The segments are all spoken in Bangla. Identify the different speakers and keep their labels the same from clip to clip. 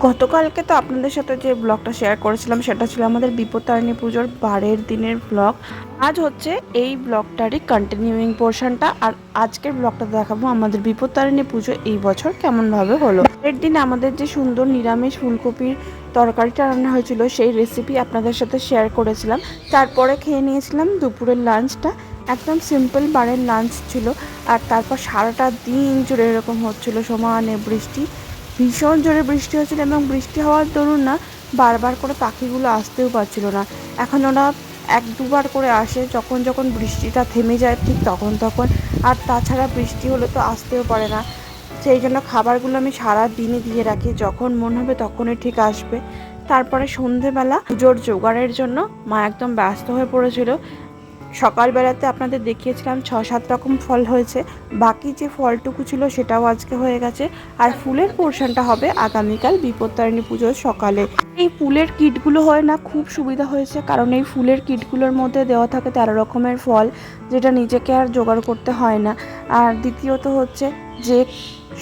Speaker 1: গতকালকে তো আপনাদের সাথে যে ব্লগটা শেয়ার করেছিলাম সেটা ছিল আমাদের বিপত্তারিণী পুজোর বারের দিনের ব্লগ। আজ হচ্ছে এই ব্লগটারই কন্টিনিউইং পোর্শনটা। আর আজকের ব্লগটা দেখাবো আমাদের বিপত্তারিণী পুজো এই বছর কেমনভাবে হলো। বারের দিন আমাদের যে সুন্দর নিরামিষ ফুলকপির তরকারিটা রান্না হয়েছিল সেই রেসিপি আপনাদের সাথে শেয়ার করেছিলাম। তারপরে খেয়ে নিয়েছিলাম দুপুরের লাঞ্চটা। একদম সিম্পল বারের লাঞ্চ ছিল। আর তারপর সারাটা দিন জুড়ে এরকম হচ্ছিল সমানে বৃষ্টি, ভীষণ জোরে বৃষ্টি হচ্ছিল এবং বৃষ্টি হওয়ার দরুন না বারবার করে পাখিগুলো আসতেও পারছিল না। এখন ওরা এক দুবার করে আসে যখন যখন বৃষ্টিটা থেমে যায় ঠিক তখন তখন। আর তাছাড়া বৃষ্টি হলে তো আসতেও পারে না। সেই জন্য খাবারগুলো আমি সারা দিনই দিয়ে রাখি, যখন মন হবে তখনই ঠিক আসবে। তারপরে সন্ধেবেলা পুজোর জোগাড়ের জন্য মা একদম ব্যস্ত হয়ে পড়েছিল। সকালবেলাতে আপনাদের দেখিয়েছিলাম 6-7 রকম ফল হয়েছে, বাকি যে ফলটুকু ছিল সেটাও আজকে হয়ে গেছে। আর ফুলের পোর্শনটা হবে আগামীকাল বিপত্তারিণী পুজোর সকালে। এই ফুলের কিটগুলো হয় না খুব সুবিধা হয়েছে, কারণ এই ফুলের কিটগুলোর মধ্যে দেওয়া থাকে 13 রকমের ফল, যেটা নিজেকে আর জোগাড় করতে হয় না। আর দ্বিতীয়ত হচ্ছে যে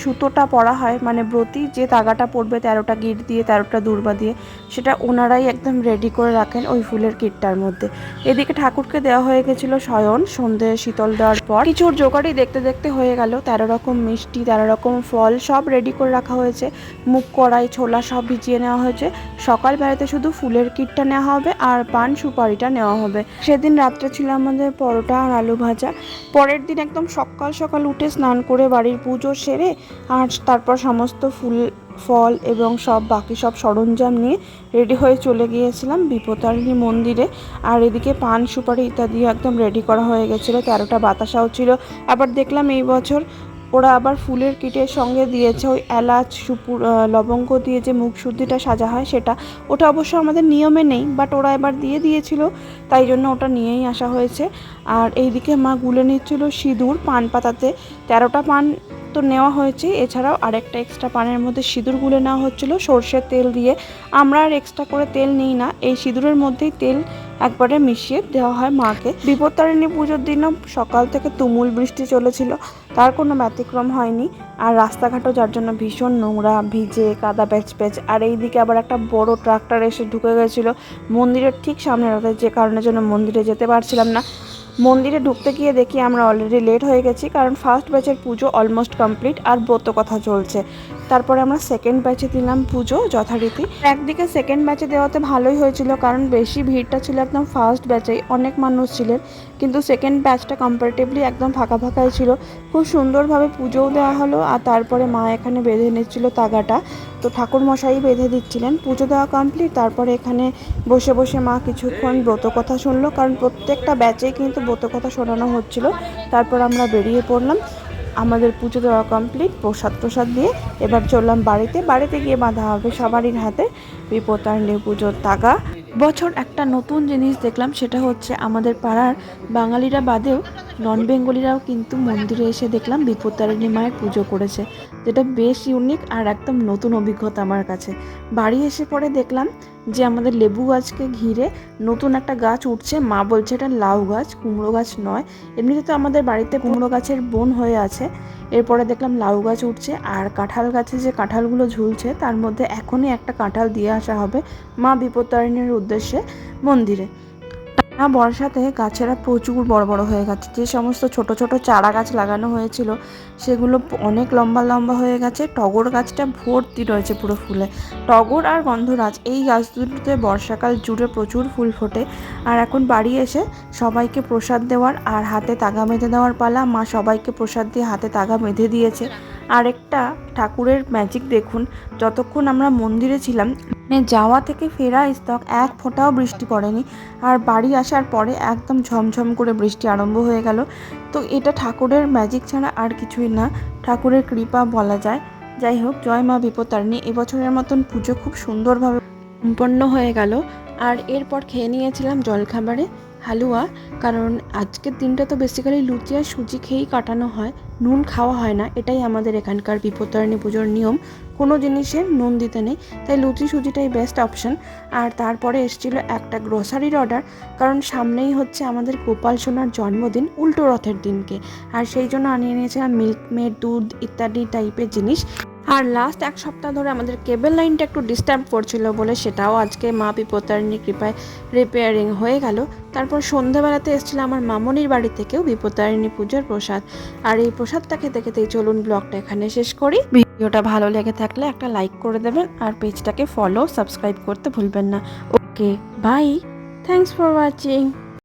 Speaker 1: সুতোটা পরা হয়, মানে ব্রতী যে তাগাটা পড়বে 13টা গিট দিয়ে 13টা দূর্বা দিয়ে, সেটা ওনারাই একদম রেডি করে রাখেন ওই ফুলের কিটটার মধ্যে। এদিকে ঠাকুরকে দেওয়া হয়ে গেছিলো শয়ন, সন্ধে শীতল দেওয়ার পর কিছুর জোগাড়ি দেখতে দেখতে হয়ে গেল। 13 রকম মিষ্টি, 13 রকম ফল সব রেডি করে রাখা হয়েছে। মুগ কড়াই ছোলা সব ভিজিয়ে নেওয়া হয়েছে। সকালবেলাতে শুধু ফুলের কিটটা নেওয়া হবে আর পান সুপারিটা নেওয়া হবে। সেদিন রাত্রে ছিল আমাদের পরোটা আর আলু ভাজা। পরের দিন একদম সকাল সকাল উঠে স্নান করে বাড়ির পুজো সেরে আর তারপর সমস্ত ফল এবং সব বাকি সব সরঞ্জাম নিয়ে রেডি হয়ে চলে গিয়েছিলাম বিপত্তারিণী মন্দিরে। আর এদিকে পান সুপারি ইত্যাদিও একদম রেডি করা হয়ে গেছিলো, 13টা বাতাসাও ছিল। আবার দেখলাম এই বছর ওরা আবার ফুলের কিটের সঙ্গে দিয়েছে ওই এলাচ সুপুর লবঙ্গ দিয়ে যে মুখ শুদ্ধিটা সাজা হয় সেটা। ওটা অবশ্য আমাদের নিয়মে নেই, বাট ওরা এবার দিয়ে দিয়েছিল, তাই জন্য ওটা নিয়েই আসা হয়েছে। আর এইদিকে মা গুলে নিচ্ছিল সিঁদুর পান পাতাতে। 13টা পান তো নেওয়া হয়েছে, এছাড়াও আরেকটা এক্সট্রা পানের মধ্যে সিঁদুর গুলে নেওয়া হচ্ছিলো সর্ষের তেল দিয়ে। আমরা আর এক্সট্রা করে তেল নিই না, এই সিঁদুরের মধ্যেই তেল একবারে মিশিয়ে দেওয়া হয় মাকে। বিপত্তারিণী পুজোর দিনও সকাল থেকে তুমুল বৃষ্টি চলেছিল, তার কোনো ব্যতিক্রম হয়নি। আর রাস্তাঘাটও যার জন্য ভীষণ নোংরা, ভিজে কাদা প্যাচ প্যাচ। আর এইদিকে আবার একটা বড় ট্রাক্টর এসে ঢুকে গেছিলো মন্দিরের ঠিক সামনে, যে কারণের জন্য মন্দিরে যেতে পারছিলাম না। মন্দিরে ঢুকতে গিয়ে দেখি আমরা অলরেডি লেট হয়ে গেছি, কারণ ফার্স্ট ব্যাচের পুজো অলমোস্ট কমপ্লিট আর ব্রত কথা চলছে। তারপরে আমরা সেকেন্ড ব্যাচে দিলাম পুজো যথারীতি। একদিকে সেকেন্ড ব্যাচে দেওয়াতে ভালোই হয়েছিল, কারণ বেশি ভিড়টা ছিল একদম ফার্স্ট ব্যাচেই, অনেক মানুষ ছিলেন। কিন্তু সেকেন্ড ব্যাচটা কম্পারেটিভলি একদম ফাঁকা ফাঁকাই ছিল। খুব সুন্দরভাবে পুজোও দেওয়া হলো। আর তারপরে মা এখানে বেঁধে নিচ্ছিল তাগাটা, তো ঠাকুরমশাই বেঁধে দিচ্ছিলেন। পুজো দেওয়া কমপ্লিট, তারপরে এখানে বসে বসে মা কিছুক্ষণ ব্রত কথা শুনলো, কারণ প্রত্যেকটা ব্যাচেই কিন্তু ব্রত কথা শোনানো হচ্ছিল। তারপর আমরা বেরিয়ে পড়লাম। আমাদের পুজো দেওয়া কমপ্লিট, প্রসাদ দিয়ে এবার চললাম বাড়িতে গিয়ে বাঁধা হবে সবারই হাতে বিপত্তারিণী পুজোর তাগা। বছর একটা নতুন জিনিস দেখলাম, সেটা হচ্ছে আমাদের পাড়ার বাঙালিরা বাদেও নন বেঙ্গলিরাও কিন্তু মন্দিরে এসে দেখলাম বিপত্তারিণী মায়ের পুজো করেছে, যেটা বেশ ইউনিক আর একদম নতুন অভিজ্ঞতা আমার কাছে। বাড়ি এসে পরে দেখলাম যে আমাদের লেবু গাছকে ঘিরে নতুন একটা গাছ উঠছে। মা বলছে এটা লাউ গাছ, কুমড়ো গাছ নয়। এমনিতে তো আমাদের বাড়িতে কুমড়ো গাছের বন হয়ে আছে। এরপরে দেখলাম লাউ গাছ উঠছে, আর কাঁঠাল গাছে যে কাঁঠালগুলো ঝুলছে তার মধ্যে এখনই একটা কাঁঠাল দিয়ে আসা হবে মা বিপত্তারিণীর উদ্দেশ্যে মন্দিরে। বর্ষাতে গাছেরা প্রচুর বড় বড় হয়ে গেছে। যে সমস্ত ছোট ছোট চারা গাছ লাগানো হয়েছিল সেগুলো অনেক লম্বা লম্বা হয়ে গেছে। টগর গাছটা ভর্তি রয়েছে পুরো ফুলে। টগর আর গন্ধরাজ এই গাছ দুটোতে বর্ষাকাল জুড়ে প্রচুর ফুল ফোটে। আর এখন বাড়ি এসে সবাইকে প্রসাদ দেওয়ার আর হাতে তাগা বেঁধে দেওয়ার পালা। মা সবাইকে প্রসাদ দিয়ে হাতে তাগা বেঁধে দিয়েছে। আরেকটা ঠাকুরের ম্যাজিক দেখুন, যতক্ষণ আমরা মন্দিরে ছিলাম মানে যাওয়া থেকে ফেরা স্তক এক ফোঁটাও বৃষ্টি পড়েনি, আর বাড়ি আসার পরে একদম ঝমঝম করে বৃষ্টি আরম্ভ হয়ে গেল। তো এটা ঠাকুরের ম্যাজিক ছাড়া আর কিছুই না, ঠাকুরের কৃপা বলা যায়। যাই হোক, জয় মা বিপত্তারিণী। এবছরের মতন পুজো খুব সুন্দরভাবে সম্পন্ন হয়ে গেল। আর এরপর খেয়ে নিয়েছিলাম জলখাবারে হালুয়া, কারণ আজকের দিনটা তো বেসিক্যালি লুচি আর সুজি খেয়েই কাটানো হয়, নুন খাওয়া হয় না। এটাই আমাদের এখানকার বিপত্তারিণী পুজোর নিয়ম, কোনো জিনিসে নুন দিতে নেই, তাই লুচি সুজিটাই বেস্ট অপশন। আর তারপরে এসেছিলো একটা গ্রোসারির অর্ডার, কারণ সামনেই হচ্ছে আমাদের গোপাল সোনার জন্মদিন উল্টো রথের দিনকে। আর সেই জন্য আনিয়ে নিয়েছিলাম মিল্ক মেড, দুধ ইত্যাদি টাইপের জিনিস। আর লাস্ট এক সপ্তাহ ধরে আমাদের কেবল লাইনটা একটু ডিস্টার্ব করছিল বলে সেটাও আজকে মা বিপত্তারিণীর কৃপায় রিপেয়ারিং হয়ে গেল। তারপর সন্ধ্যাবেলাতে এসেছিল আমার মামনির বাড়ি থেকেও বিপত্তারিণী পুজোর প্রসাদ। আর এই প্রসাদটা খেতে খেতেই চলুন ব্লগটা এখানে শেষ করি। ভিডিওটা ভালো লেগে থাকলে একটা লাইক করে দেবেন আর পেজটাকে ফলো সাবস্ক্রাইব করতে ভুলবেন না। Okay bye, thanks for watching.